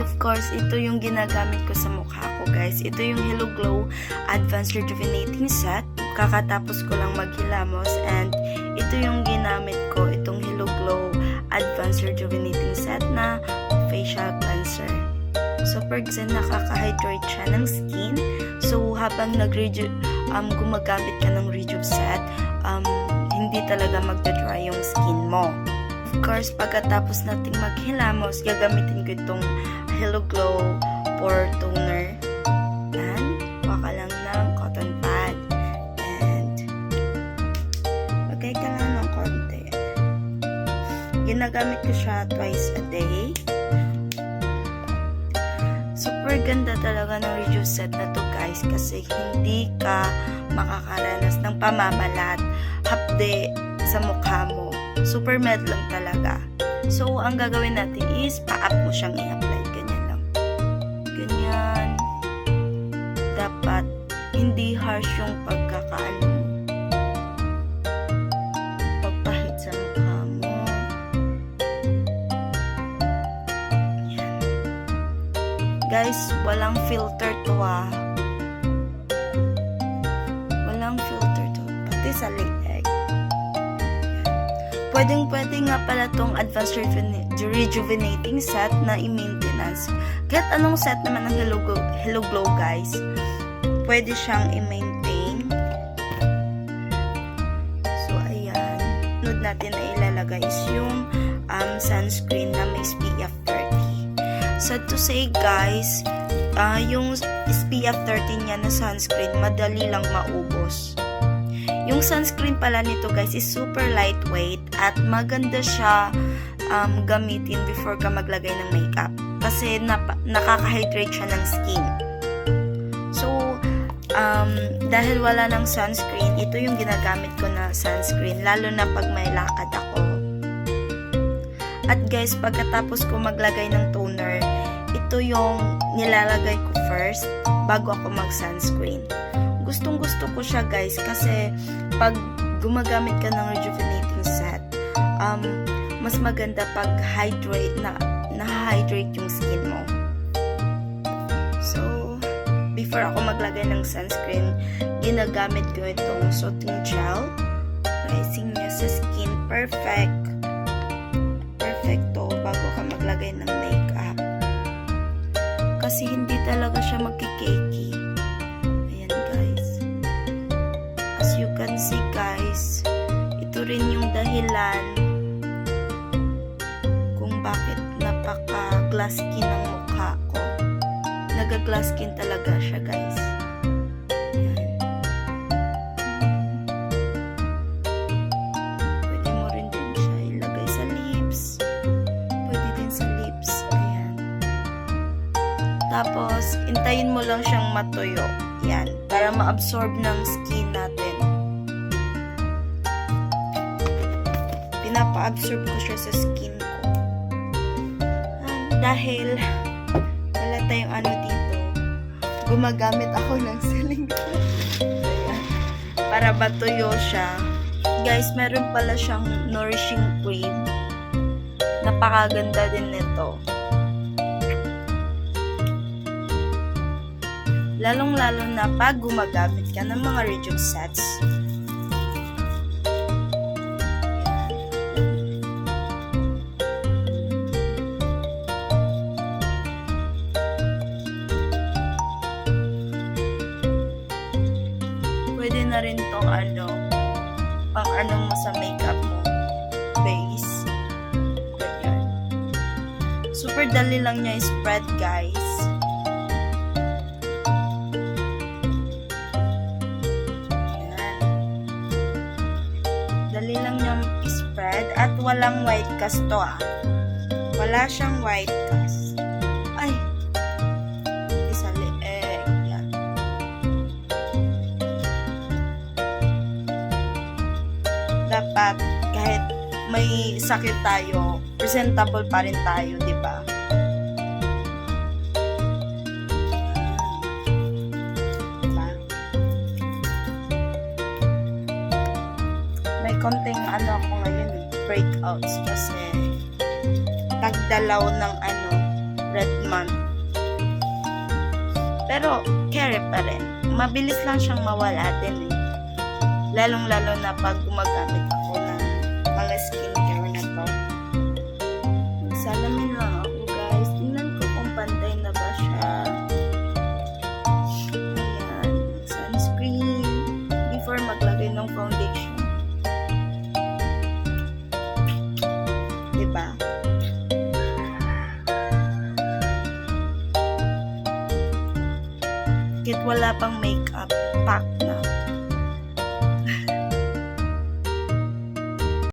of course, ito yung ginagamit ko sa mukha ko, guys. Ito yung Hello Glow Advanced Rejuvenating Set. Kakatapos ko lang maghilamos, and ito yung ginamit ko, itong Hello Glow Advanced Rejuvenating Set na facial cleanser. Super zen, nakaka-hydrate siya ng skin. So, habang gumagamit ka ng Rejuve set, hindi talaga magda-dry yung skin mo. Of course, pagkatapos nating maghilamos, gagamitin ko itong Hello Glow Pore Toner. Yan. Kuha ka lang ng cotton pad. And, lagay ka lang ng konti. Ginagamit ko siya twice a day. Super ganda talaga ng Rejuve set na to, guys, kasi hindi ka makakaranas ng pamamalat, hapde sa mukha mo. Super matte lang talaga. So, ang gagawin natin is pa-up mo siyang i-apply. Ganyan lang. Ganyan. Dapat hindi harsh yung pagkakaano mo. Pagpahid sa mukha mo. Yan. Guys, walang filter to ah. Walang filter to. Pati sa leeg. Pwedeng-pwede nga pala tong Advanced Rejuvenating Set na i-maintenance. Kahit anong set naman ng Hello Glow, guys, pwede siyang i-maintain. So, ayan. Sunod natin na ilalagay is yung sunscreen na may SPF 30. So, to say, guys, yung SPF 30 niya na sunscreen, madali lang maubos. Yung sunscreen pala nito, guys, is super lightweight at maganda siya gamitin before ka maglagay ng makeup kasi nakaka-hydrate siya ng skin. So, dahil wala ng sunscreen, ito yung ginagamit ko na sunscreen, lalo na pag may lakad ako. At guys, pagkatapos ko maglagay ng toner, ito yung nilalagay ko first bago ako mag-sunscreen. Gustong-gusto ko siya, guys, kasi pag gumagamit ka ng rejuvenating set, mas maganda pag na-hydrate yung skin mo. So, before ako maglagay ng sunscreen, ginagamit ko itong soothing gel. Pricing niya sa skin, perfecto bago ka maglagay ng makeup. Kasi hindi talaga siya magkikakey. You can see, guys, ito rin yung dahilan kung bakit napaka-glass skin ng mukha ko. Naga-glass skin talaga siya, guys. Ayan. Pwede mo rin din siya ilagay sa lips. Pwede din sa lips. Ayan. Tapos, intayin mo lang siyang matuyo. Yan, para ma-absorb ng skin natin. Pinapa-absorb ko siya sa skin ko. Dahil wala tayong ano dito, gumagamit ako ng silicone. Para matuyo siya. Guys, meron pala siyang nourishing cream. Napakaganda din nito. Lalong-lalo na pag gumagamit ka ng mga Rejuve sets. Pwede na rin tong pang mo sa makeup mo. Base. Ganyan. Super dali lang niya i-spread, guys. Dali lang niyang i-spread at walang white cast to ah. Wala siyang white cast. Ay! Isa leeg. Yan. Dapat kahit may sakit tayo, presentable pa rin tayo, di ba? Konting ako ngayon, breakouts kasi tagdalaw ng red month. Pero, carry pa rin. Mabilis lang siyang mawala din eh. Lalong-lalo na pag gumagamit ako ng mga skincare na to. Salamin lang ako guys. Tingnan ko kung pantay na ba siya. Ayan. Sunscreen. Before maglagay ng foundation. Diba? Kahit wala pang makeup, pack na.